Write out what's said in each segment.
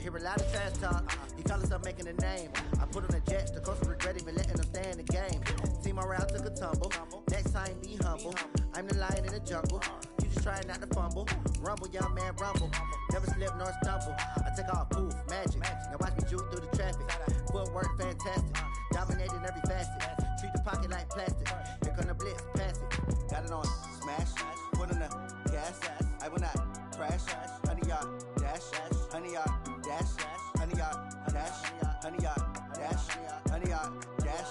I hear a lot of trash talk. He call himself making a name. I put on the jets, the coach regret even letting them stay in the game. Team around took a tumble. Next time be humble. I'm the lion in the jungle. You just trying not to fumble. Rumble, young man, rumble. Never slip nor stumble. I take off, poof, magic. Now watch me juke through the traffic. Footwork fantastic. Dominating every facet. Treat the pocket like plastic. Here come the blitz, pass it. Got it on smash. Put on the gas. I will not crash. Honey, y'all dash. Honey, y'all dash. Honey, y'all dash. Honey, y'all dash. Honey, y'all dash.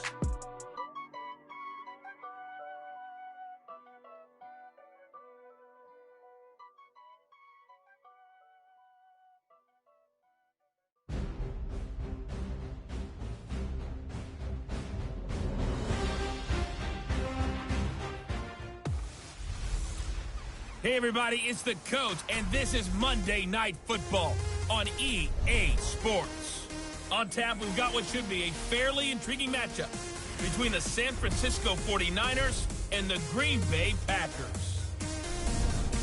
Hey everybody, it's the coach, and this is Monday Night Football on EA Sports. On tap, we've got what should be a fairly intriguing matchup between the San Francisco 49ers and the Green Bay Packers.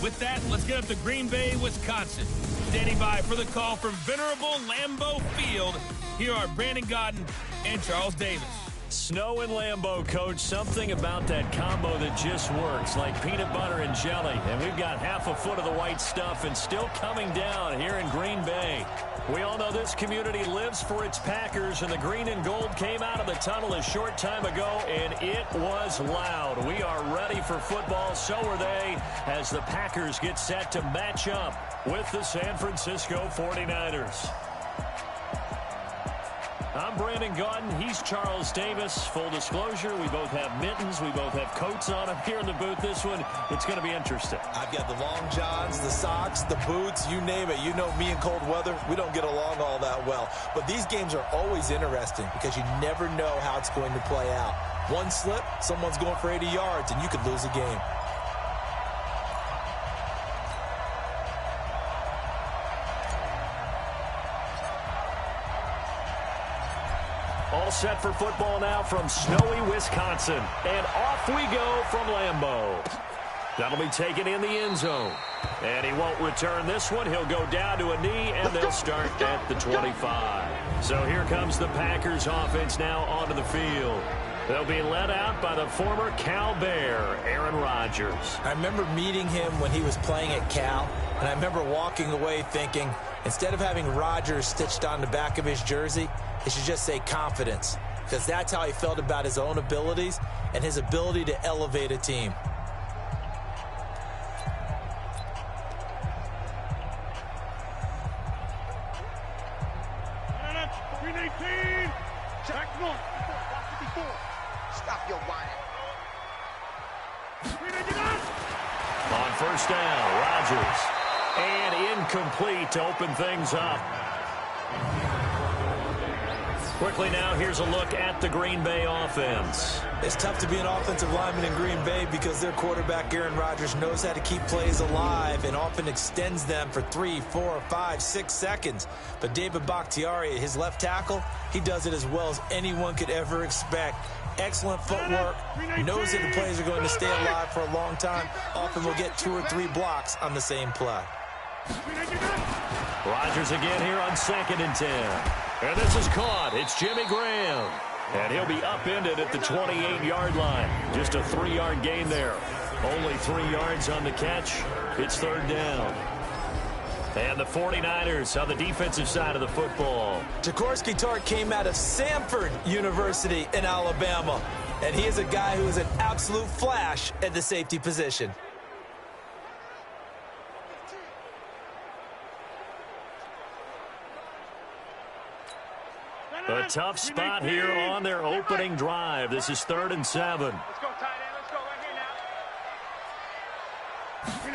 With that, let's get up to Green Bay, Wisconsin. Standing by for the call from venerable Lambeau Field, here are Brandon Godden and Charles Davis. Snow and Lambeau, Coach. Something about that combo that just works, like peanut butter and jelly. And we've got half a foot of the white stuff and still coming down here in Green Bay. We all know this community lives for its Packers, and the green and gold came out of the tunnel a short time ago, and it was loud. We are ready for football, so are they, as the Packers get set to match up with the San Francisco 49ers. I'm Brandon Godden. He's Charles Davis. Full disclosure, we both have mittens. We both have coats on them here in the booth. This one, it's going to be interesting. I've got the long johns, the socks, the boots, you name it. You know me in cold weather, we don't get along all that well. But these games are always interesting because you never know how it's going to play out. One slip, someone's going for 80 yards, and you could lose a game. All set for football now from snowy Wisconsin. And off we go from Lambeau. That'll be taken in the end zone. And he won't return this one. He'll go down to a knee, and they'll start at the 25. So here comes the Packers offense now onto the field. They'll be led out by the former Cal Bear, Aaron Rodgers. I remember meeting him when he was playing at Cal, and I remember walking away thinking, instead of having Rodgers stitched on the back of his jersey, it should just say confidence, because that's how he felt about his own abilities and his ability to elevate a team. Stop your whining. On first down, Rodgers. And incomplete to open things up. Quickly now, here's a look at the Green Bay offense. It's tough to be an offensive lineman in Green Bay because their quarterback, Aaron Rodgers, knows how to keep plays alive and often extends them for 3, 4, 5, 6 seconds. But David Bakhtiari, his left tackle, he does it as well as anyone could ever expect. Excellent footwork, knows that the plays are going to stay alive for a long time. Often will get 2 or 3 blocks on the same play. Rodgers again here on 2nd and 10. And this is caught. It's Jimmy Graham. And he'll be upended at the 28-yard line. Just a 3-yard gain there. Only 3 yards on the catch. It's 3rd down. And the 49ers on the defensive side of the football. Jaworski Tartt came out of Samford University in Alabama. And he is a guy who is an absolute flash at the safety position. A tough spot here on their opening drive. This is 3rd and 7. Let's go, tight end. Let's go right here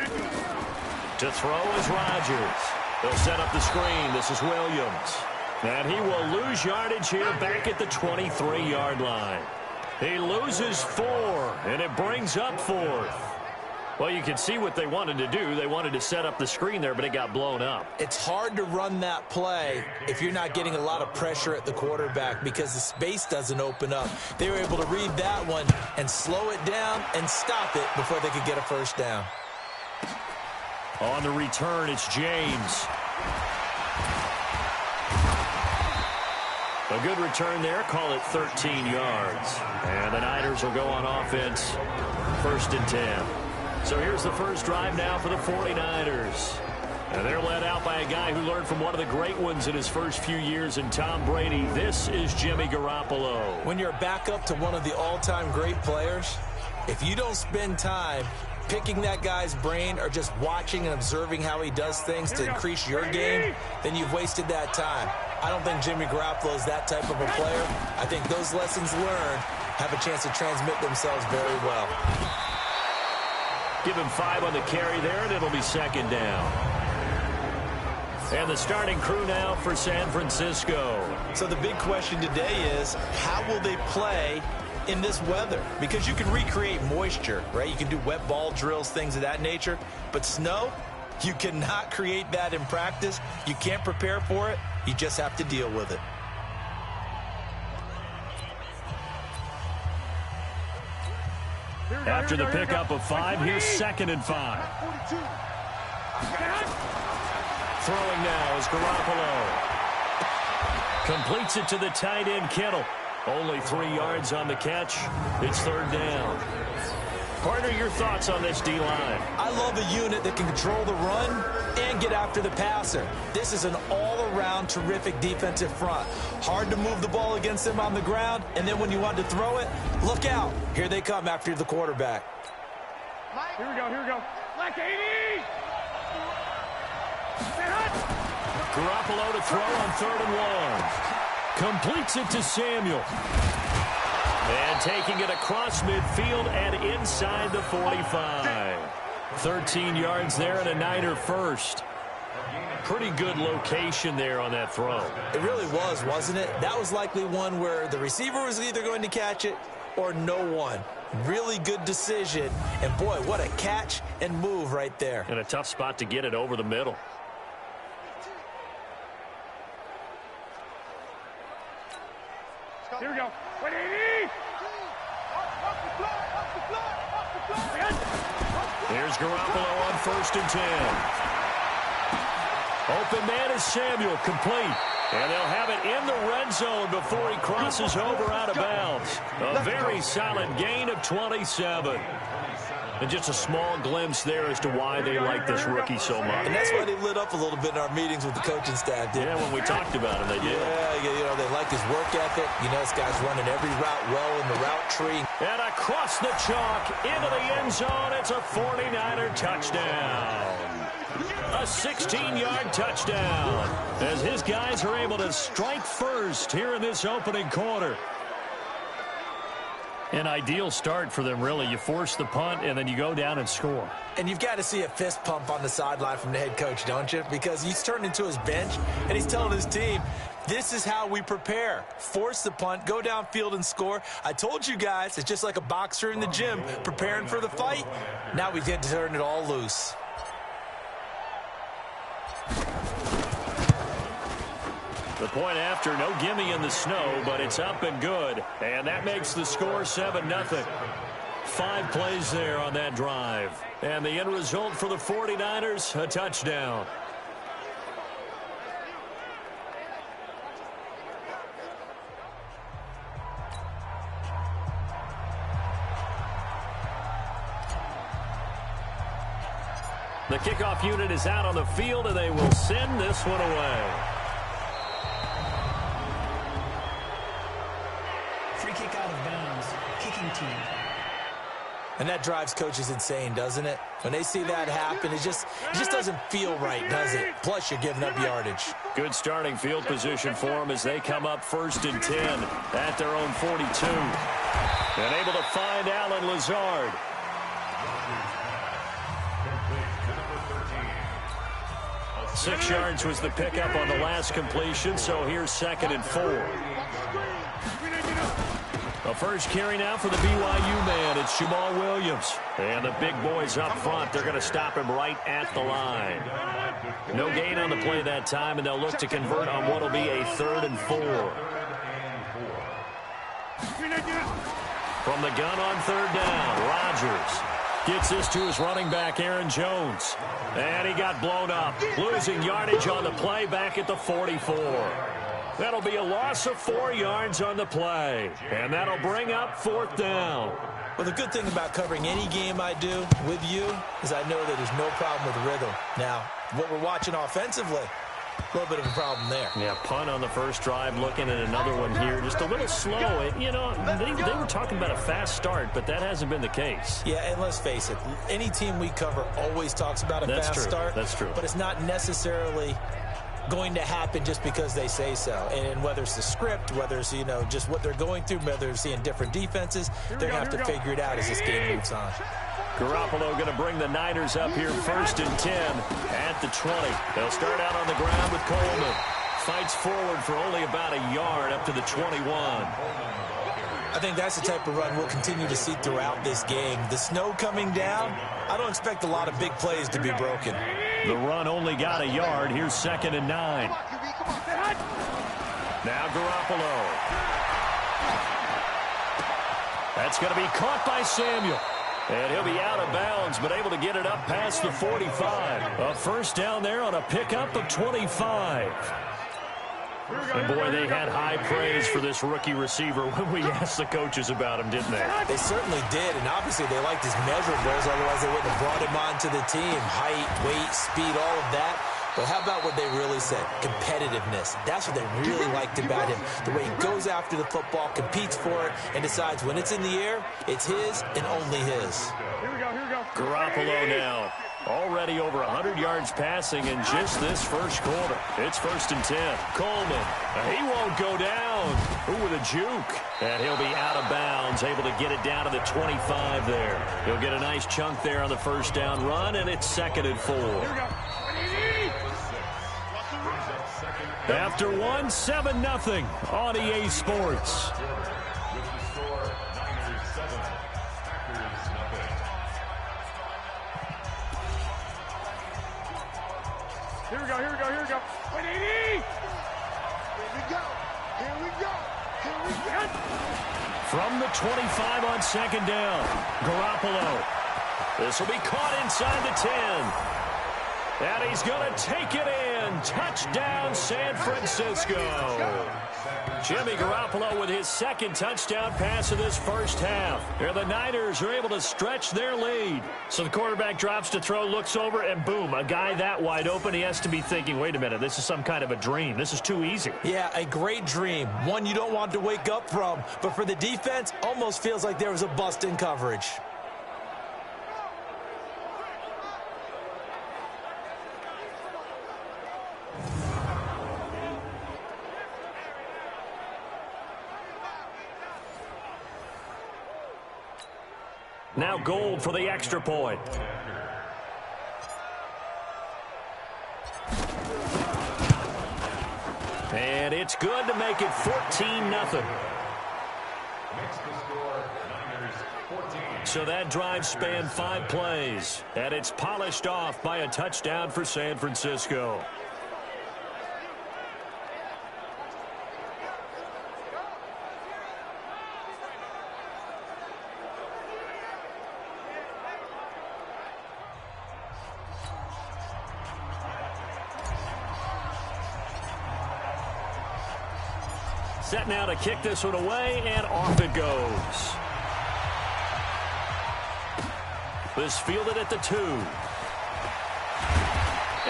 now. To throw is Rodgers. They'll set up the screen. This is Williams. And he will lose yardage here back at the 23-yard line. He loses 4, and it brings up 4th. Well, you can see what they wanted to do. They wanted to set up the screen there, but it got blown up. It's hard to run that play if you're not getting a lot of pressure at the quarterback because the space doesn't open up. They were able to read that one and slow it down and stop it before they could get a first down. On the return, it's James. A good return there. Call it 13 yards. And the Niners will go on offense. 1st and 10. So here's the first drive now for the 49ers. And they're led out by a guy who learned from one of the great ones in his first few years in Tom Brady. This is Jimmy Garoppolo. When you're a backup to one of the all-time great players, if you don't spend time picking that guy's brain or just watching and observing how he does things to increase your game, then you've wasted that time. I don't think Jimmy Garoppolo is that type of a player. I think those lessons learned have a chance to transmit themselves very well. Give him 5 on the carry there, and it'll be 2nd down. And the starting crew now for San Francisco. So the big question today is, how will they play in this weather? Because you can recreate moisture, right? You can do wet ball drills, things of that nature. But snow, you cannot create that in practice. You can't prepare for it. You just have to deal with it. After the pickup of 5, here's 2nd and 5. Throwing now is Garoppolo. Completes it to the tight end, Kittle. Only 3 yards on the catch. It's 3rd down. Partner, your thoughts on this D-line? I love a unit that can control the run and get after the passer. This is an all-around terrific defensive front. Hard to move the ball against them on the ground, and then when you want to throw it, look out. Here they come after the quarterback. Here we go. Like 80! Garoppolo to throw on 3rd and 1. Completes it to Samuel. And taking it across midfield and inside the 45. 13 yards there and a Niner first. Pretty good location there on that throw. It really was, wasn't it? That was likely one where the receiver was either going to catch it or no one. Really good decision. And boy, what a catch and move right there. And a tough spot to get it over the middle. Here we go. 180! Here's Garoppolo on 1st and 10. Open man is Samuel, complete. And they'll have it in the red zone before he crosses over out of bounds. A very solid gain of 27. And just a small glimpse there as to why they like this rookie so much. And that's why they lit up a little bit in our meetings with the coaching staff, didn't they? Yeah, when we talked about him, they did. Yeah, you know, they like his work ethic. You know, this guy's running every route well in the route tree. And across the chalk, into the end zone, it's a 49er touchdown. A 16-yard touchdown as his guys are able to strike first here in this opening quarter. An ideal start for them, really. You force the punt, and then you go down and score. And you've got to see a fist pump on the sideline from the head coach, don't you? Because he's turned into his bench, and he's telling his team, this is how we prepare. Force the punt, go downfield and score. I told you guys, it's just like a boxer in the gym preparing for the fight. Now we get to turn it all loose. The point after, no gimme in the snow, but it's up and good. And that makes the score 7-0. 5 plays there on that drive. And the end result for the 49ers, a touchdown. The kickoff unit is out on the field, and they will send this one away. Free kick out of bounds. Kicking team. And that drives coaches insane, doesn't it? When they see that happen, it just doesn't feel right, does it? Plus, you're giving up yardage. Good starting field position for them as they come up 1st and 10 at their own 42. And able to find Alan Lazard. Six yards was the pickup on the last completion, so here's 2nd and 4. The first carry now for the BYU man. It's Jamal Williams. And the big boys up front, they're going to stop him right at the line. No gain on the play that time, and they'll look to convert on what will be a 3rd and 4. From the gun on 3rd down, Rodgers gets this to his running back, Aaron Jones. And he got blown up, losing yardage on the play back at the 44. That'll be a loss of 4 yards on the play. And that'll bring up 4th down. Well, the good thing about covering any game I do with you is I know that there's no problem with rhythm. Now, what we're watching offensively, a little bit of a problem there. Yeah, punt on the first drive, looking at another one here. Just a little slow. You know, they were talking about a fast start, but that hasn't been the case. Yeah, and let's face it, any team we cover always talks about a fast start. That's true. But it's not necessarily going to happen just because they say so. And whether it's the script, whether it's, you know, just what they're going through, whether they're seeing different defenses, they're going to have to figure it out as this game moves on. Garoppolo going to bring the Niners up here 1st and 10 at the 20. They'll start out on the ground with Coleman. Fights forward for only about a yard up to the 21. I think that's the type of run we'll continue to see throughout this game. The snow coming down, I don't expect a lot of big plays to be broken. The run only got a yard. Here's 2nd and 9. Now Garoppolo. That's going to be caught by Samuel. And he'll be out of bounds, but able to get it up past the 45. A first down there on a pickup of 25. And boy, they had high praise for this rookie receiver when we asked the coaches about him, didn't they? They certainly did, and obviously they liked his measurables, otherwise they wouldn't have brought him onto the team. Height, weight, speed, all of that. But how about what they really said? Competitiveness. That's what they really liked about him. The way he goes after the football, competes for it, and decides when it's in the air, it's his and only his. Here we go. Garoppolo now. Already over 100 yards passing in just this first quarter. It's 1st and 10. Coleman. He won't go down. Ooh, with a juke. And he'll be out of bounds, able to get it down to the 25 there. He'll get a nice chunk there on the first down run, and it's 2nd and 4. After 1, 7-0 on EA Sports. Here we go. Wait, 80! Here we go. From the 25 on 2nd down, Garoppolo. This will be caught inside the 10. And he's going to take it in. Touchdown, San Francisco. Jimmy Garoppolo with his 2nd touchdown pass of this first half. Here the Niners are able to stretch their lead. So the quarterback drops to throw, looks over, and boom, a guy that wide open. He has to be thinking, wait a minute, this is some kind of a dream. This is too easy. Yeah, a great dream. One you don't want to wake up from. But for the defense, almost feels like there was a bust in coverage. Now Gold for the extra point. And it's good to make it 14-0. So that drive spanned 5 plays, and it's polished off by a touchdown for San Francisco. Set now to kick this one away, and off it goes. This fielded at the 2.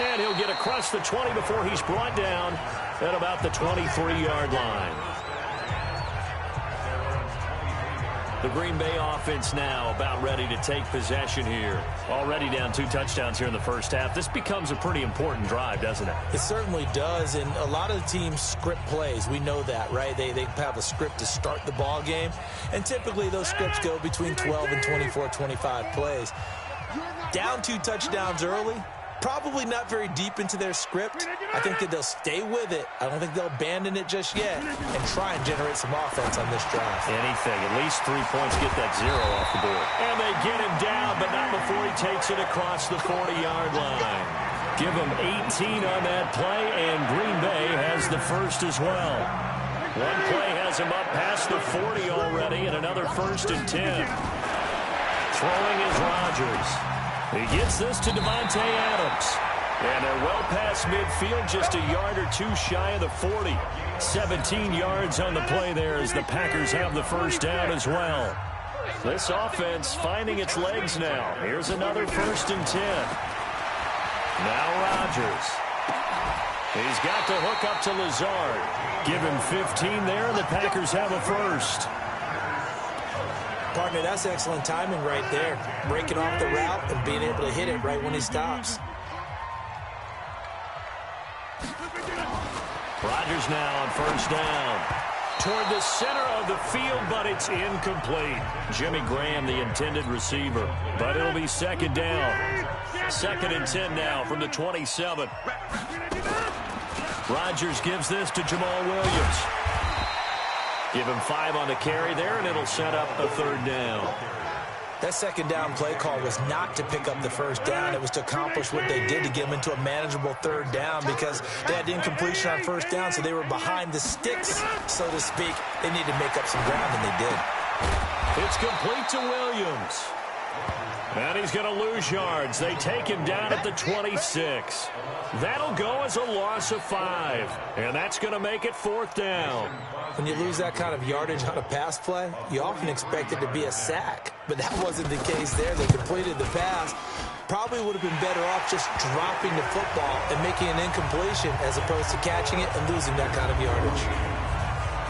And he'll get across the 20 before he's brought down at about the 23-yard line. The Green Bay offense now about ready to take possession here. Already down 2 touchdowns here in the first half. This becomes a pretty important drive, doesn't it? It certainly does, and a lot of the teams script plays. We know that, right? They have a script to start the ball game, and typically those scripts go between 12 and 24, 25 plays. Down 2 touchdowns early, probably not very deep into their script. I think that they'll stay with it. I don't think they'll abandon it just yet and try and generate some offense on this drive. Anything. At least 3 points, get that 0 off the board. And they get him down, but not before he takes it across the 40-yard line. Give him 18 on that play, and Green Bay has the first as well. One play has him up past the 40 already, and another 1st and 10. Throwing is Rodgers. He gets this to Devontae Adams. And they're well past midfield, just a yard or two shy of the 40. 17 yards on the play there as the Packers have the first down as well. This offense finding its legs now. Here's another 1st and 10. Now Rodgers. He's got the hook up to Lazard. Give him 15 there, and the Packers have a first. Partner, that's excellent timing right there. Breaking off the route and being able to hit it right when he stops. Rodgers now on 1st down. Toward the center of the field, but it's incomplete. Jimmy Graham, the intended receiver. But it'll be 2nd down. 2nd and 10 now from the 27. Rodgers gives this to Jamal Williams. Give him 5 on the carry there, and it'll set up a 3rd down. That 2nd down play call was not to pick up the 1st down. It was to accomplish what they did to get them into a manageable 3rd down because they had incompletion on 1st down, so they were behind the sticks, so to speak. They needed to make up some ground, and they did. It's complete to Williams. And he's going to lose yards. They take him down at the 26. That'll go as a loss of 5. And that's going to make it 4th down. When you lose that kind of yardage on a pass play, you often expect it to be a sack. But that wasn't the case there. They completed the pass. Probably would have been better off just dropping the football and making an incompletion as opposed to catching it and losing that kind of yardage.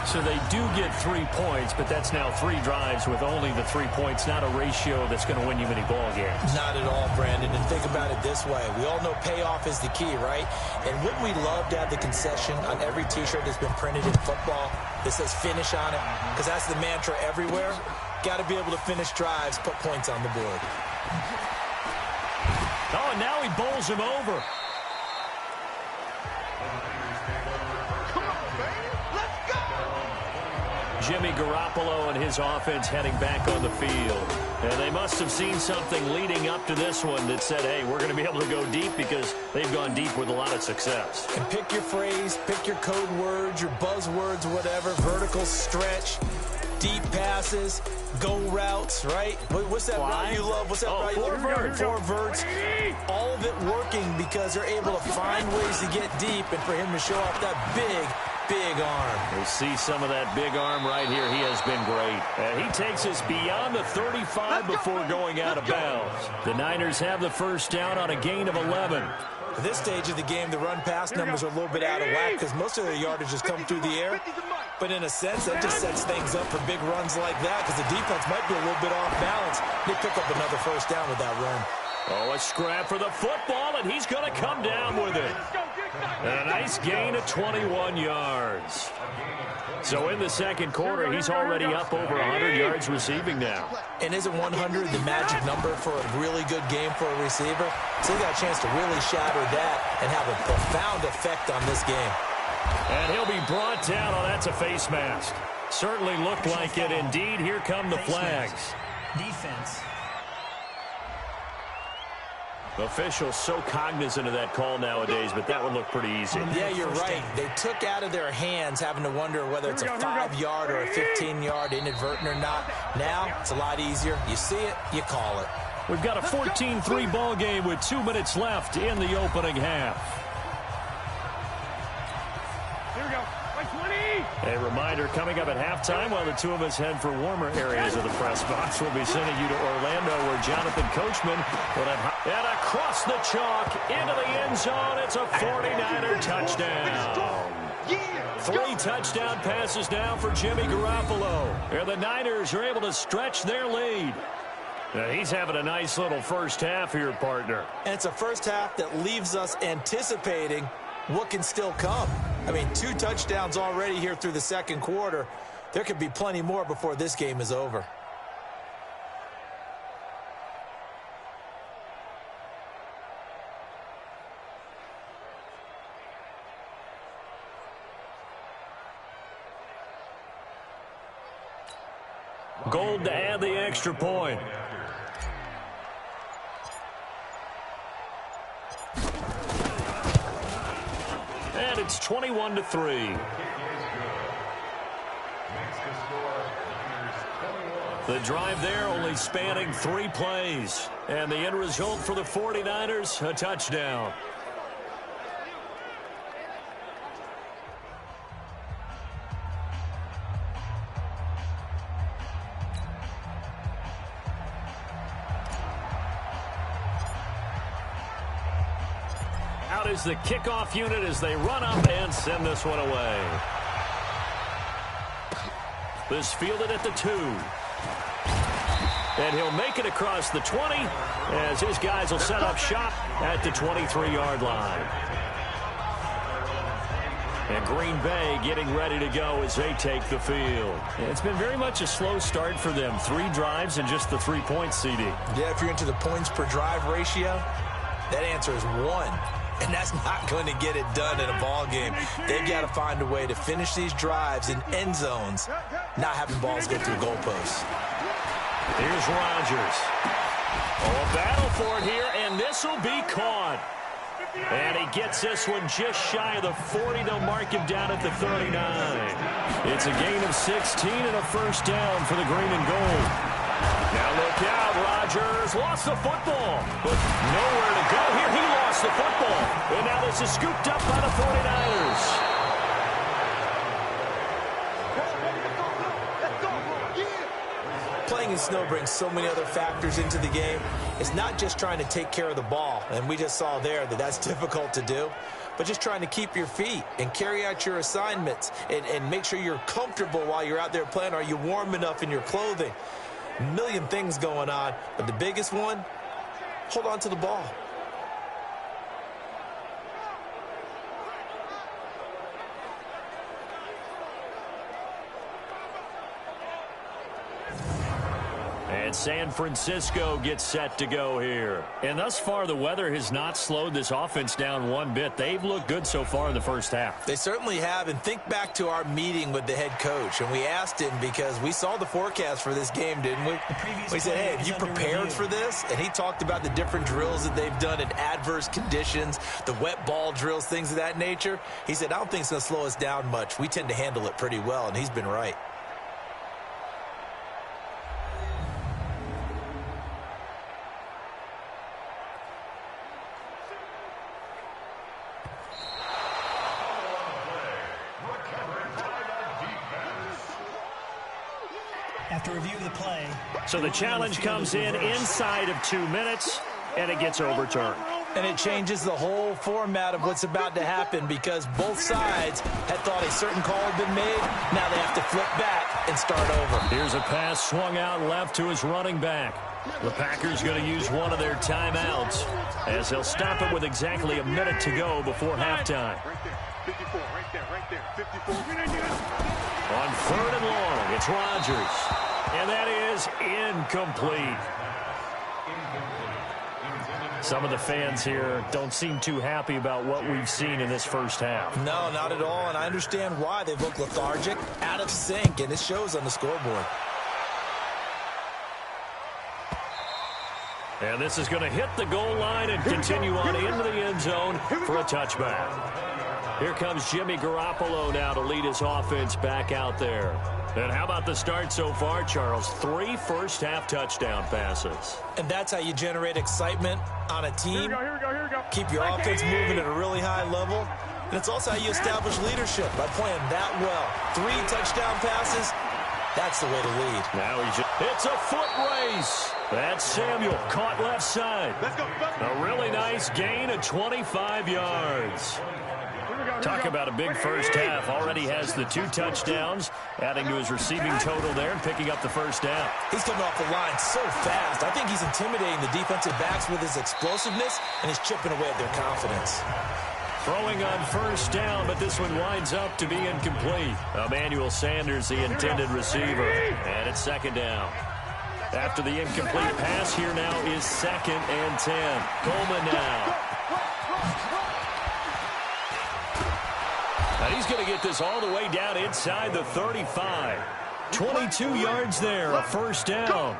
So they do get 3 points, but that's now 3 drives with only the 3 points, not a ratio that's going to win you many ball games. Not at all, Brandon. And think about it this way. We all know payoff is the key, right? And wouldn't we love to have the concession on every T-shirt that's been printed in football that says finish on it? Because that's the mantra everywhere. Got to be able to finish drives, put points on the board. Oh, and now he bowls him over. Jimmy Garoppolo and his offense heading back on the field. And they must have seen something leading up to this one that said, hey, we're going to be able to go deep because they've gone deep with a lot of success. And pick your phrase, pick your code words, your buzzwords, whatever, vertical stretch, deep passes, go routes, right? What's that route you love? What's that route you love? Four verts. All of it working because they're able to find ways to get deep and for him to show off that big arm. We see some of that big arm right here. He has been great. He takes us beyond the 35 before going out of bounds. The Niners have the first down on a gain of 11. At this stage of the game, the run-pass numbers are a little bit out of whack because most of their yardage has come through the air. But in a sense, that just sets things up for big runs like that because the defense might be a little bit off balance. They pick up another first down with that run. Oh, a scrap for the football, and he's going to come down with it. And a nice gain of 21 yards. So in the second quarter, he's already up over 100 yards receiving now. And isn't 100 the magic number for a really good game for a receiver? So he got a chance to really shatter that and have a profound effect on this game. And he'll be brought down. Oh, that's a face mask. Certainly looked like it. Indeed, here come the flags. Defense. Officials so cognizant of that call nowadays, but that would look pretty easy. Yeah, you're right. They took out of their hands having to wonder whether it's a 5-yard or a 15-yard inadvertent or not. Now, it's a lot easier. You see it, you call it. We've got a 14-3 ball game with 2 minutes left in the opening half. Here we go. Like 20. A reminder coming up at halftime while the two of us head for warmer areas of the press box. We'll be sending you to Orlando where Jonathan Coachman will have... And across the chalk into the end zone. It's a 49er touchdown. 3 touchdown passes now for Jimmy Garoppolo. And the Niners are able to stretch their lead. Now he's having a nice little first half here, partner. And it's a first half that leaves us anticipating what can still come. I mean, 2 touchdowns already here through the second quarter. There could be plenty more before this game is over. Gold to add the extra point. And it's 21-3. The drive there only spanning 3 plays. And the end result for the 49ers, a touchdown. out is the kickoff unit as they run up and send this one away. This fielded at the 2. And he'll make it across the 20 as his guys will set up shop at the 23-yard line. And Green Bay getting ready to go as they take the field. It's been very much a slow start for them. 3 drives and just the 3 points, CD. Yeah, if you're into the points per drive ratio, that answer is 1. And that's not going to get it done in a ball game. They've got to find a way to finish these drives in end zones, not having balls go through goalposts. Here's Rodgers. Oh, a battle for it here, and this will be caught. And he gets this one just shy of the 40. They'll mark him down at the 39. It's a gain of 16 and a first down for the green and gold. Now look out, Rodgers lost the football, but nowhere to go here. He lost the football, and now this is scooped up by the 49ers. Playing in snow brings so many other factors into the game. It's not just trying to take care of the ball, and we just saw there that that's difficult to do, but just trying to keep your feet and carry out your assignments and make sure you're comfortable while you're out there playing. Are you warm enough in your clothing? A million things going on, but the biggest one, hold on to the ball. And San Francisco gets set to go here. And thus far, the weather has not slowed this offense down one bit. They've looked good so far in the first half. They certainly have. And think back to our meeting with the head coach. And we asked him because we saw the forecast for this game, didn't we? We said, hey, have you prepared for this? And he talked about the different drills that they've done in adverse conditions, the wet ball drills, things of that nature. He said, I don't think it's going to slow us down much. We tend to handle it pretty well. And he's been right. After review of the play. So the challenge comes in inside of 2 minutes, and it gets overturned. And it changes the whole format of what's about to happen because both sides had thought a certain call had been made. Now they have to flip back and start over. Here's a pass swung out left to his running back. The Packers going to use one of their timeouts as they'll stop it with exactly a minute to go before halftime. Right there, 54, right there, 54. On 3rd and long, it's Rodgers. And that is incomplete. Some of the fans here don't seem too happy about what we've seen in this first half. No, not at all, and I understand why. They look lethargic, out of sync, and it shows on the scoreboard. And this is going to hit the goal line and continue on into the end zone for a touchback. Here comes Jimmy Garoppolo now to lead his offense back out there. And how about the start so far, Charles? 3 first-half touchdown passes. And that's how you generate excitement on a team. Here we go. Keep your offense moving at a really high level. And it's also how you establish leadership by playing that well. 3 touchdown passes, that's the way to lead. Now it's a foot race. That's Samuel, caught left side. Let's go. A really nice gain of 25 yards. Talk about a big first half. Already has the 2 touchdowns, adding to his receiving total there and picking up the first down. He's coming off the line so fast. I think he's intimidating the defensive backs with his explosiveness, and he's chipping away at their confidence. Throwing on first down, but this one winds up to be incomplete. Emmanuel Sanders, the intended receiver, and it's 2nd down. After the incomplete pass, here now is 2nd and 10. Coleman now. And he's going to get this all the way down inside the 35. 22 yards there, a first down.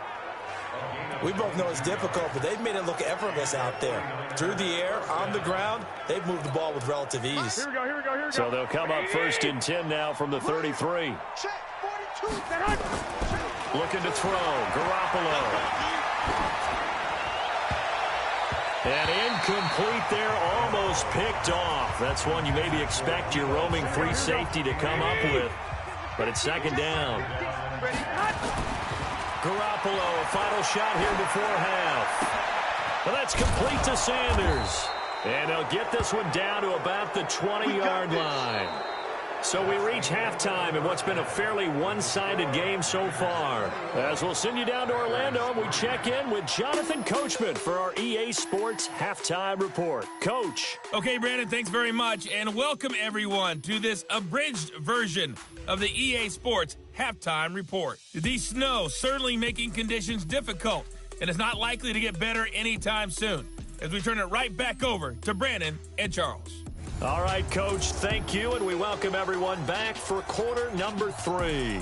We both know it's difficult, but they've made it look effortless out there. Through the air, on the ground, they've moved the ball with relative ease. Here we go. So they'll come up 1st and 10 now from the 33. Looking to throw, Garoppolo. And incomplete there, almost picked off. That's one you maybe expect your roaming free safety to come up with. But it's 2nd down. Garoppolo, a final shot here before half. Well, that's complete to Sanders. And they'll get this one down to about the 20-yard line. So we reach halftime in what's been a fairly one-sided game so far. As we'll send you down to Orlando, and we check in with Jonathan Coachman for our EA Sports Halftime Report. Coach. Okay, Brandon, thanks very much, and welcome everyone to this abridged version of the EA Sports Halftime Report. The snow certainly making conditions difficult, and it's not likely to get better anytime soon, as we turn it right back over to Brandon and Charles. All right, Coach, thank you, and we welcome everyone back for quarter number 3.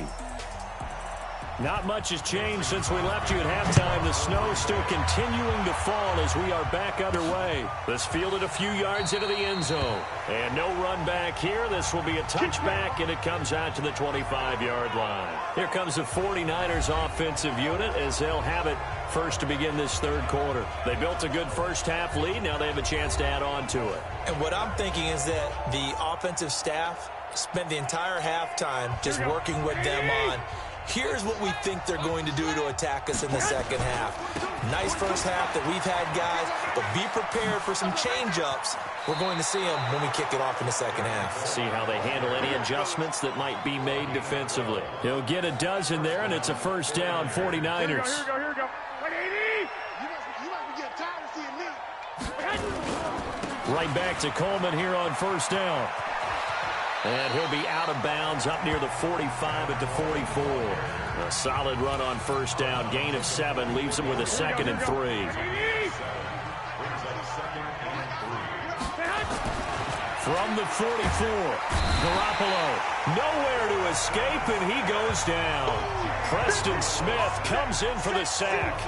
Not much has changed since we left you at halftime. The snow still continuing to fall as we are back underway. This fielded a few yards into the end zone. And no run back here. This will be a touchback, and it comes out to the 25-yard line. Here comes the 49ers offensive unit as they'll have it first to begin this third quarter. They built a good first-half lead. Now they have a chance to add on to it. And what I'm thinking is that the offensive staff spent the entire halftime just working with them on, here's what we think they're going to do to attack us in the second half. Nice first half that we've had, guys, but be prepared for some change-ups. We're going to see them when we kick it off in the second half. See how they handle any adjustments that might be made defensively. He'll get a dozen there, and it's a first down, 49ers. Here we go. Like 80! You might be getting tired of seeing me. Right back to Coleman here on first down. And he'll be out of bounds up near the 45 at the 44. A solid run on first down. Gain of 7 leaves him with a 2nd and 3. From the 44, Garoppolo nowhere to escape, and he goes down. Preston Smith comes in for the sack.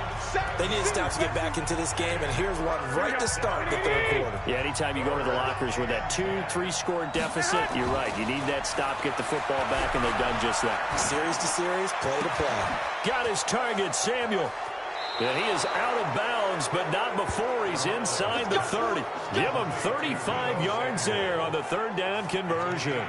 They need to stop to get back into this game, and here's one right to start the third quarter. Yeah, anytime you go to the lockers with that 2-3 score deficit, you're right. You need that stop, get the football back, and they've done just that. Series to series, play to play. Got his target, Samuel. And he is out of bounds, but not before he's inside the 30. Give him 35 yards there on the third down conversion.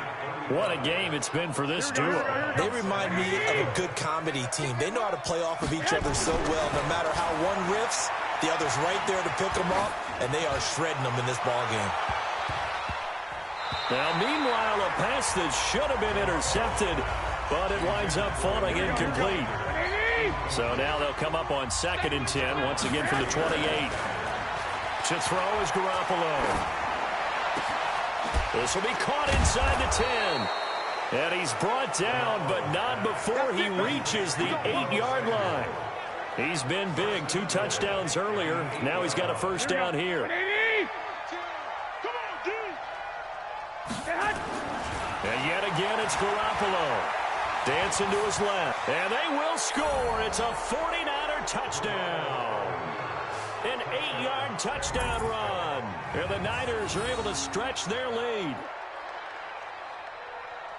What a game it's been for this duo. They remind me of a good comedy team. They know how to play off of each other so well. No matter how one riffs, the other's right there to pick them up, and they are shredding them in this ball game. Now, meanwhile, a pass that should have been intercepted, but it winds up falling incomplete. So now they'll come up on 2nd and 10, once again from the 28. To throw is Garoppolo. This will be caught inside the 10. And he's brought down, but not before he reaches the 8-yard line. He's been big, 2 touchdowns earlier. Now he's got a first down here. And yet again, it's Garoppolo. Dancing to his left. And they will score. It's a 49er touchdown. An 8-yard touchdown run. And the Niners are able to stretch their lead.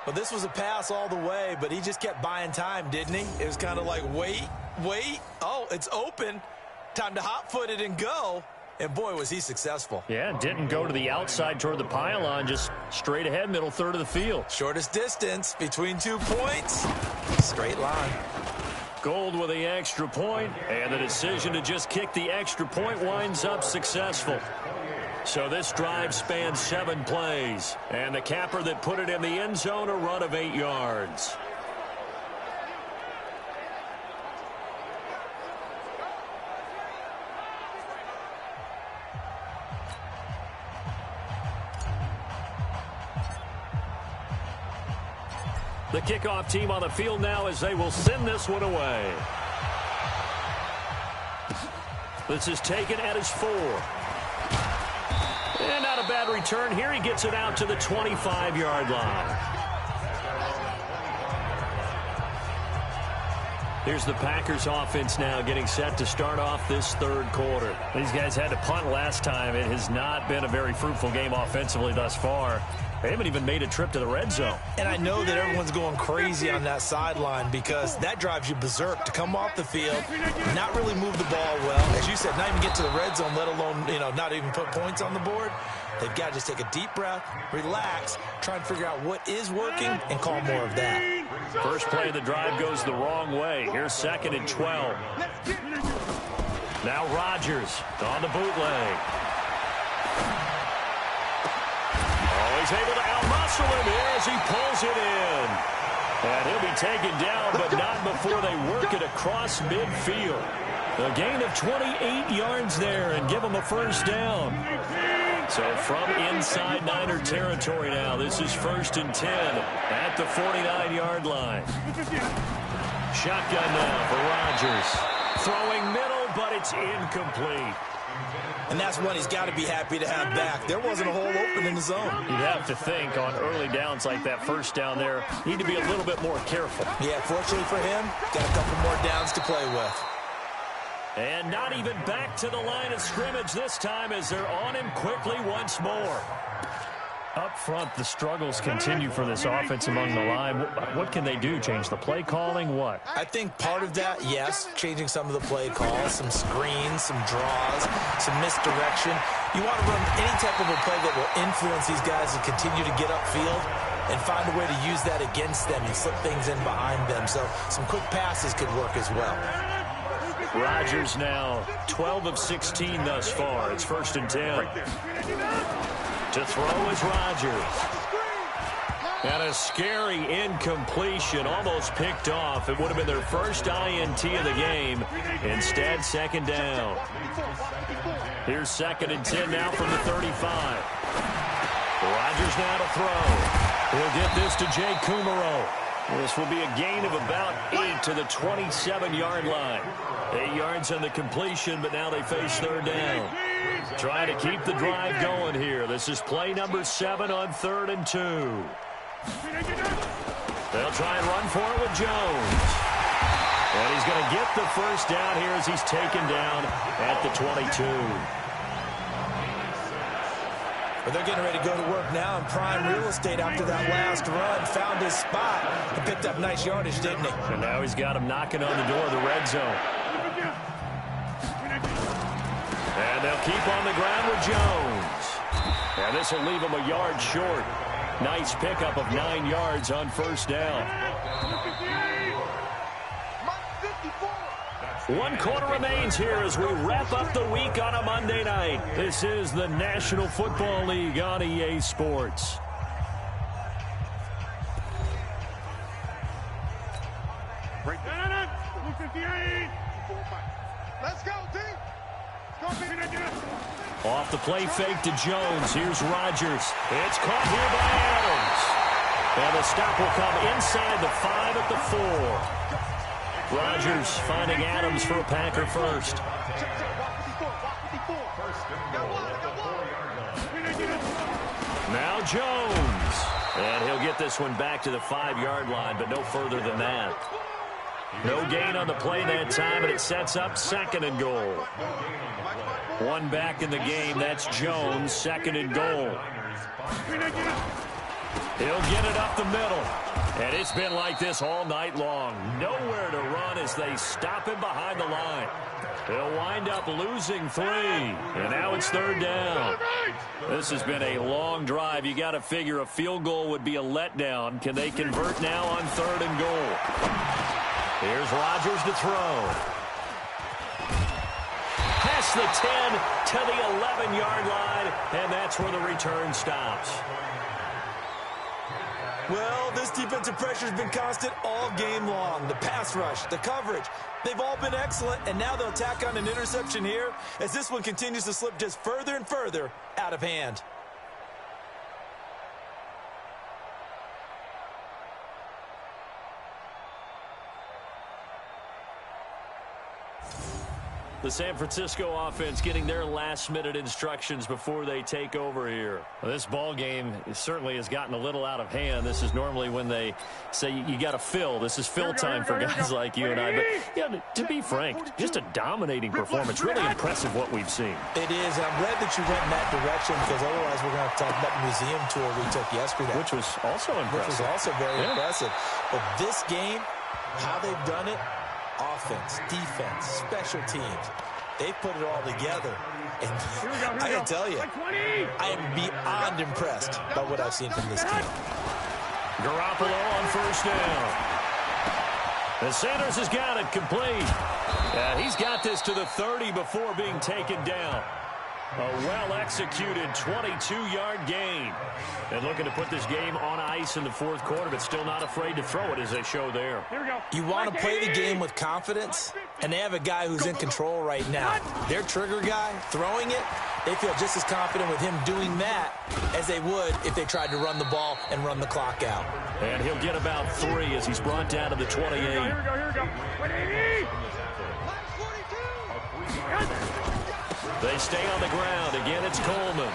Well, this was a pass all the way, but he just kept buying time, didn't he? It was kind of like, wait. Oh, it's open. Time to hot-foot it and go. And, boy, was he successful. Yeah, didn't go to the outside toward the pylon, just straight ahead, middle third of the field. Shortest distance between 2 points. Straight line. Gold with the extra point, and the decision to just kick the extra point winds up successful. So this drive spans 7 plays, and the capper that put it in the end zone, a run of 8 yards. The kickoff team on the field now as they will send this one away. This is taken at his 4. And not a bad return here. He gets it out to the 25-yard line. Here's the Packers offense now getting set to start off this third quarter. These guys had to punt last time. It has not been a very fruitful game offensively thus far. They haven't even made a trip to the red zone. And I know that everyone's going crazy on that sideline because that drives you berserk to come off the field, not really move the ball well. As you said, not even get to the red zone, let alone, not even put points on the board. They've got to just take a deep breath, relax, try and figure out what is working and call more of that. First play of the drive goes the wrong way. Here's 2nd and 12. Now Rodgers on the bootleg. is able to outmuscle him as he pulls it in. And he'll be taken down, but not before they work it across midfield. A gain of 28 yards there and give him a first down. So from inside Niner territory now, this is 1st and 10 at the 49-yard line. Shotgun now for Rodgers. Throwing middle, but it's incomplete. And that's one he's got to be happy to have back. There wasn't a hole open in the zone. You'd have to think on early downs like that first down there, need to be a little bit more careful. Yeah, fortunately for him, got a couple more downs to play with. And not even back to the line of scrimmage this time as they're on him quickly once more. Up front, the struggles continue for this offense among the line. What can they do? Change the play calling? What? I think part of that, yes, changing some of the play calls, some screens, some draws, some misdirection. You want to run any type of a play that will influence these guys to continue to get upfield and find a way to use that against them and slip things in behind them. So some quick passes could work as well. Rodgers now 12 of 16 thus far. It's 1st and 10. To throw is Rodgers. And a scary incompletion, almost picked off. It would have been their first INT of the game. Instead, 2nd down. Here's 2nd and 10 now from the 35. Rodgers now to throw. He'll get this to Jay Kumaro. This will be a gain of about 8 to the 27-yard line. 8 yards on the completion, but now they face 3rd down. Trying to keep the drive going here. This is play number 7 on 3rd and 2. They'll try and run for it with Jones. And he's going to get the first down here as he's taken down at the 22. But they're getting ready to go to work now in prime real estate after that last run. Found his spot and picked up nice yardage, didn't he? And now he's got him knocking on the door of the red zone. And they'll keep on the ground with Jones. And this will leave him a yard short. Nice pickup of 9 yards on 1st down. 1 quarter remains here as we wrap up the week on a Monday night. This is the National Football League on EA Sports. Let's go, team. Off the play fake to Jones. Here's Rodgers. It's caught here by Adams. And the stop will come inside the 5 at the 4. Rodgers finding Adams for a Packer first. Now Jones. And he'll get this one back to the 5-yard line, but no further than that. No gain on the play that time, and it sets up 2nd and goal. 1 back in the game. That's Jones, 2nd and goal. He'll get it up the middle. And it's been like this all night long. Nowhere to run as they stop him behind the line. He'll wind up losing 3. And now it's 3rd down. This has been a long drive. You got to figure a field goal would be a letdown. Can they convert now on 3rd and goal? Here's Rodgers to throw. Past the 10 to the 11-yard line, and that's where the return stops. Well, this defensive pressure has been constant all game long. The pass rush, the coverage, they've all been excellent, and now they'll tack on an interception here as this one continues to slip just further and further out of hand. The San Francisco offense getting their last-minute instructions before they take over here. Well, this ball game certainly has gotten a little out of hand. This is normally when they say you got to fill. This is fill time for guys like you and I. But yeah, to be frank, just a dominating performance. Really impressive what we've seen. It is. I'm glad that you went in that direction because otherwise we're going to have to talk about the museum tour we took yesterday. Which was also impressive. Which was also very impressive. But this game, how they've done it, offense, defense, special teams. They put it all together. And I can tell you, I am beyond impressed by what I've seen from this team. Garoppolo on 1st down. And Sanders has got it complete. He's got this to the 30 before being taken down. A well-executed 22-yard gain. And looking to put this game on ice in the fourth quarter, but still not afraid to throw it as they show there. Here we go. You want to play the game with confidence, and they have a guy who's in control right now. Their trigger guy, throwing it, they feel just as confident with him doing that as they would if they tried to run the ball and run the clock out. And he'll get about 3 as he's brought down to the 28. Here we go. 180. They stay on the ground. Again, it's Coleman.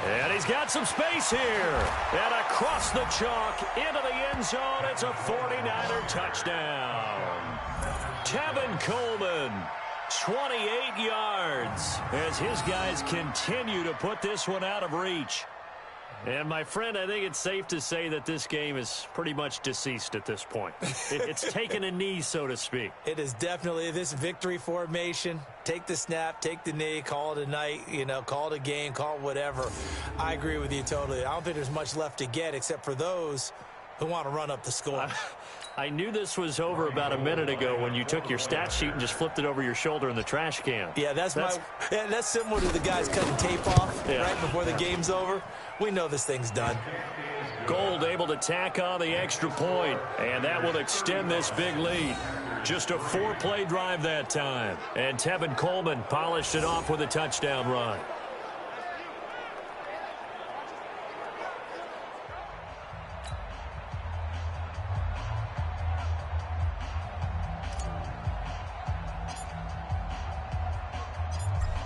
And he's got some space here. And across the chalk into the end zone. It's a 49er touchdown. Tevin Coleman, 28 yards, as his guys continue to put this one out of reach. And, my friend, I think it's safe to say that this game is pretty much deceased at this point. It's taken a knee, so to speak. It is definitely this victory formation. Take the snap, take the knee, call it a night, call it a game, call it whatever. I agree with you totally. I don't think there's much left to get except for those who want to run up the score. I knew this was over about a minute ago when you took your stat sheet and just flipped it over your shoulder in the trash can. Yeah, that's similar to the guys cutting tape off right before the game's over. We know this thing's done. Gold able to tack on the extra point, and that will extend this big lead. Just a 4-play drive that time. And Tevin Coleman polished it off with a touchdown run.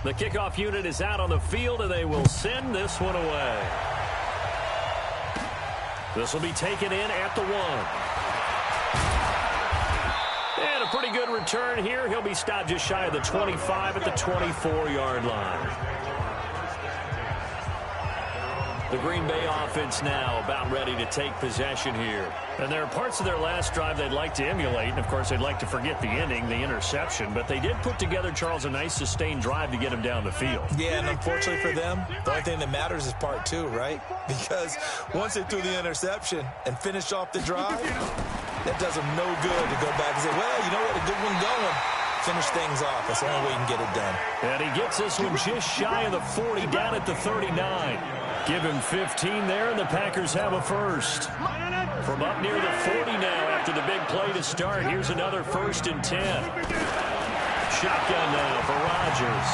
The kickoff unit is out on the field, and they will send this one away. This will be taken in at the 1. And a pretty good return here. He'll be stopped just shy of the 25 at the 24-yard line. The Green Bay offense now about ready to take possession here. And there are parts of their last drive they'd like to emulate. And, of course, they'd like to forget the ending, the interception. But they did put together, Charles, a nice sustained drive to get him down the field. Yeah, and unfortunately for them, the only thing that matters is part 2, right? Because once they threw the interception and finished off the drive, that does them no good to go back and say, well, you know what, a good one going. Finish things off. That's the only way you can get it done. And he gets this one just shy of the 40, down at the 39. Give him 15 there, and the Packers have a first. From up near the 40 now after the big play to start. Here's another 1st and 10. Shotgun now for Rodgers.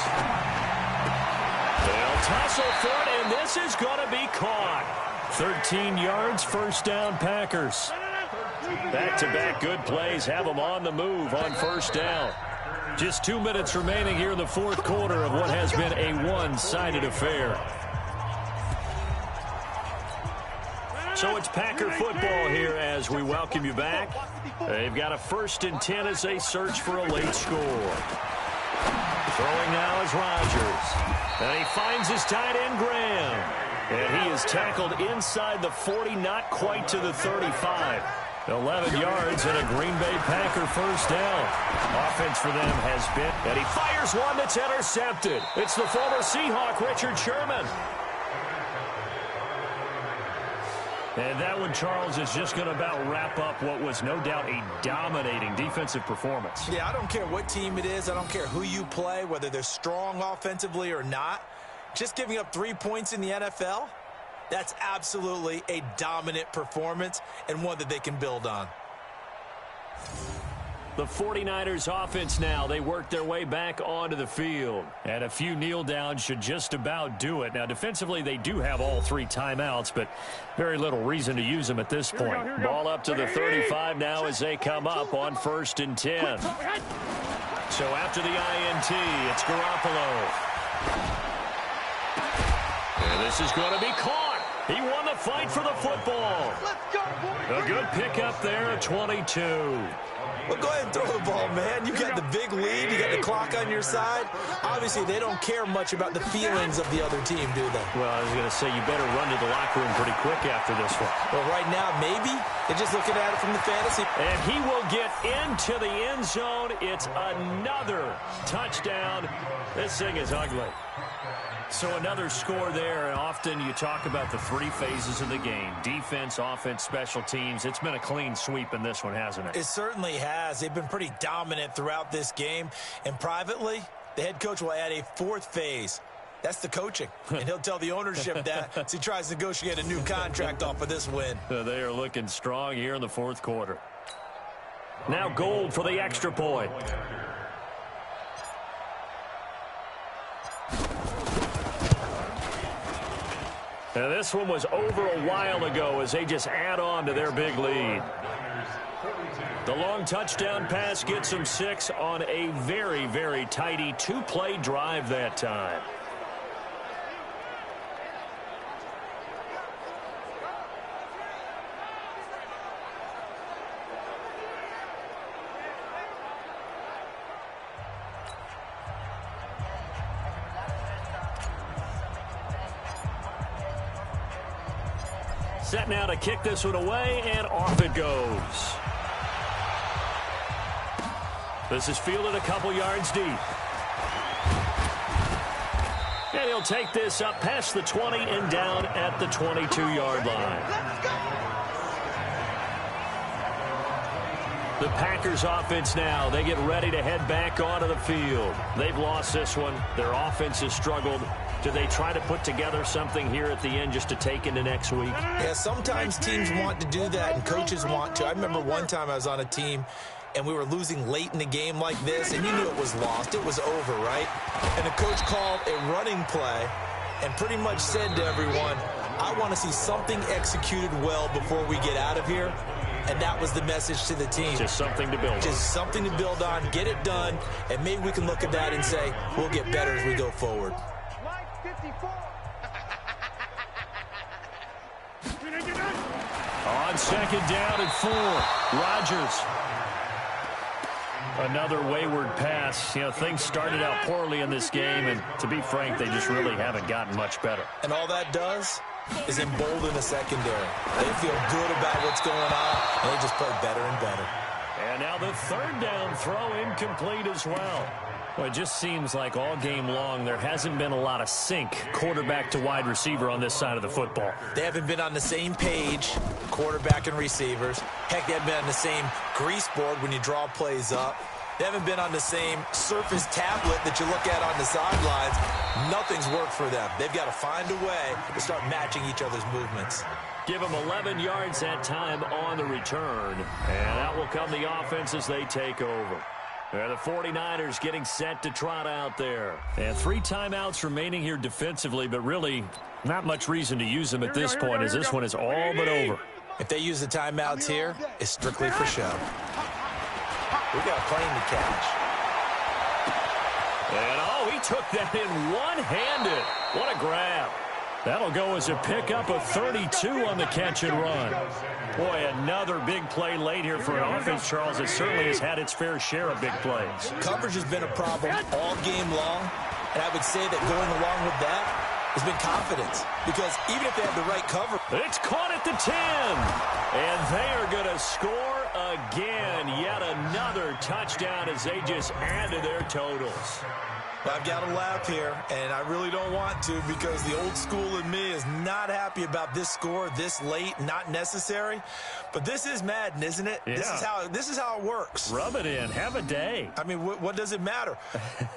They'll tussle for it, and this is going to be caught. 13 yards, first down, Packers. Back-to-back good plays have them on the move on first down. Just 2 minutes remaining here in the fourth quarter of what has been a one-sided affair. So it's Packer football here as we welcome you back. They've got a 1st and 10 as they search for a late score. Throwing now is Rodgers. And he finds his tight end, Graham. And he is tackled inside the 40, not quite to the 35. 11 yards and a Green Bay Packer first down. Offense for them has been, and he fires one that's intercepted. It's the former Seahawk, Richard Sherman. And that one, Charles, is just going to about wrap up what was no doubt a dominating defensive performance. Yeah, I don't care what team it is. I don't care who you play, whether they're strong offensively or not. Just giving up 3 points in the NFL, that's absolutely a dominant performance and one that they can build on. The 49ers offense now, they work their way back onto the field. And a few kneel downs should just about do it. Now, defensively, they do have all 3 timeouts, but very little reason to use them at this point. Ball up to the 35 now as they come up on 1st and 10. So after the INT, it's Garoppolo. And this is going to be caught. He won the fight for the football. A good pickup there at 22. Well, go ahead and throw the ball, man. You got the big lead. You got the clock on your side. Obviously, they don't care much about the feelings of the other team, do they? Well, I was going to say, you better run to the locker room pretty quick after this one. Well, right now, maybe. They're just looking at it from the fantasy. And he will get into the end zone. It's another touchdown. This thing is ugly. So another score there, and often you talk about the 3 phases of the game. Defense, offense, special teams. It's been a clean sweep in this one, hasn't it? It certainly has. They've been pretty dominant throughout this game. And privately, The head coach will add a fourth phase. That's the coaching. And he'll tell the ownership that as he tries to negotiate a new contract off of this win. They are looking strong here in the fourth quarter. Now Gold for the extra point. And this one was over a while ago as they just add on to their big lead. The long touchdown pass gets them 6 on a very, very tidy two-play drive that time. Set now to kick this one away, and off it goes. This is fielded a couple yards deep. And he'll take this up past the 20 and down at the 22-yard line. The Packers offense now, they get ready to head back onto the field. They've lost this one. Their offense has struggled. Do they try to put together something here at the end just to take into next week? Yeah, sometimes teams want to do that and coaches want to. I remember one time I was on a team and we were losing late in the game like this, and you knew it was lost. It was over, right? And the coach called a running play and pretty much said to everyone, I want to see something executed well before we get out of here. And that was the message to the team. Just something to build on. Just something to build on, get it done, and maybe we can look at that and say, we'll get better as we go forward. On second down and 4, Rodgers. Another wayward pass. You know, things started out poorly in this game, and to be frank, they just really haven't gotten much better. And all that does is embolden the secondary. They feel good about what's going on, and they just play better and better. And now the third down throw incomplete as well. Well, it just seems like all game long there hasn't been a lot of sync quarterback to wide receiver on this side of the football. They haven't been on the same page, quarterback and receivers. Heck, they haven't been on the same grease board when you draw plays up. They haven't been on the same surface tablet that you look at on the sidelines. Nothing's worked for them. They've got to find a way to start matching each other's movements. Give them 11 yards that time on the return. And out will come the offense as they take over. The 49ers getting set to trot out there. And 3 timeouts remaining here defensively, but really not much reason to use them at this point as this one is all but over. If they use the timeouts here, it's strictly for show. We got a plane to catch. And, oh, he took that in one-handed. What a grab. That'll go as a pickup of 32 on the catch and run. Boy, another big play late here for an offense, Charles. It certainly has had its fair share of big plays. Coverage has been a problem all game long, and I would say that going along with that has been confidence, because even if they have the right cover. It's caught at the 10, and they are going to score again. Yet another touchdown as they just add to their totals. I've got to laugh here, and I really don't want to, because the old school in me is not happy about this score this late, not necessary. But this is Madden, isn't it? Yeah. This is how it works. Rub it in. Have a day. I mean, what does it matter?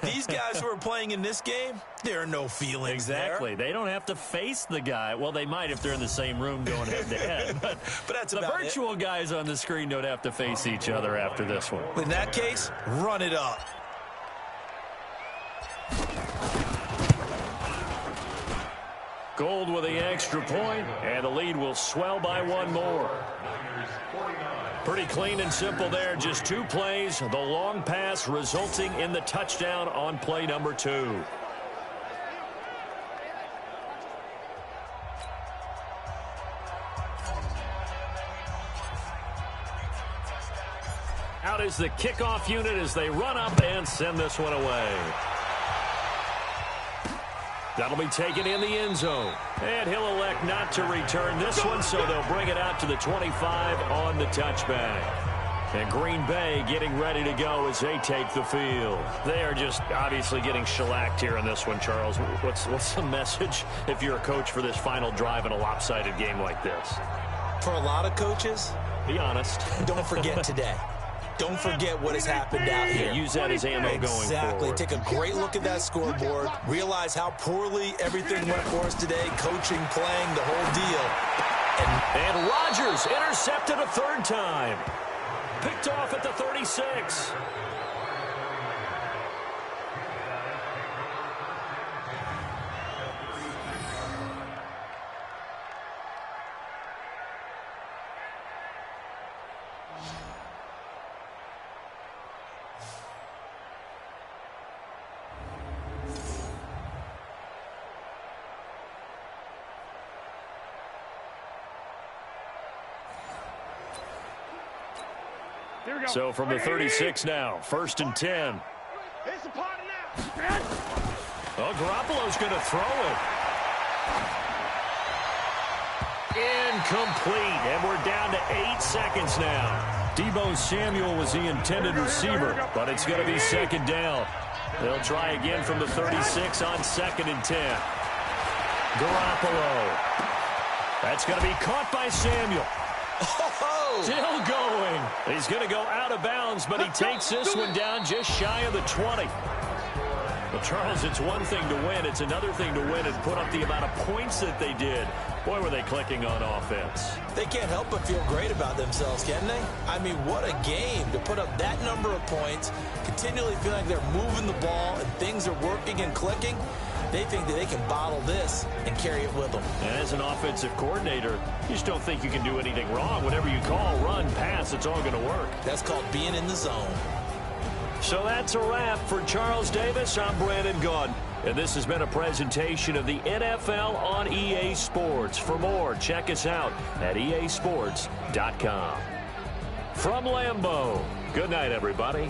These guys who are playing in this game, there are no feelings exactly. there. They don't have to face the guy. Well, they might if they're in the same room going head-to-head. But that's the about virtual guys on the screen don't have to face each other after this one. In that case, run it up. Gold with the extra point, and the lead will swell by 1 more. Pretty clean and simple there. Just 2 plays. The long pass resulting in the touchdown on play number 2. Out is the kickoff unit as they run up and send this one away. That'll be taken in the end zone. And he'll elect not to return this one, so they'll bring it out to the 25 on the touchback. And Green Bay getting ready to go as they take the field. They are just obviously getting shellacked here in this one, Charles. What's the message if you're a coach for this final drive in a lopsided game like this? For a lot of coaches, be honest. Don't forget today. don't forget what has happened out here. Use that as ammo going forward. Exactly. Take a great look at that scoreboard. Realize how poorly everything went for us today. Coaching, playing, the whole deal. And Rodgers intercepted a third time. Picked off at the 36. So from the 36 now, 1st and 10. It's a party now. Oh, Garoppolo's going to throw it. Incomplete, and we're down to 8 seconds now. Deebo Samuel was the intended receiver, but it's going to be 2nd down. They'll try again from the 36 on 2nd and 10. Garoppolo. That's going to be caught by Samuel. Still going. He's going to go out of bounds, but he takes this one down just shy of the 20. Well, Charles, it's one thing to win. It's another thing to win and put up the amount of points that they did. Boy, were they clicking on offense. They can't help but feel great about themselves, can they? I mean, what a game to put up that number of points, continually feeling like they're moving the ball and things are working and clicking. They think that they can bottle this and carry it with them. And as an offensive coordinator, you just don't think you can do anything wrong. Whatever you call, run, pass, it's all going to work. That's called being in the zone. So that's a wrap for Charles Davis. I'm Brandon Gaudin. And this has been a presentation of the NFL on EA Sports. For more, check us out at easports.com. From Lambeau, good night, everybody.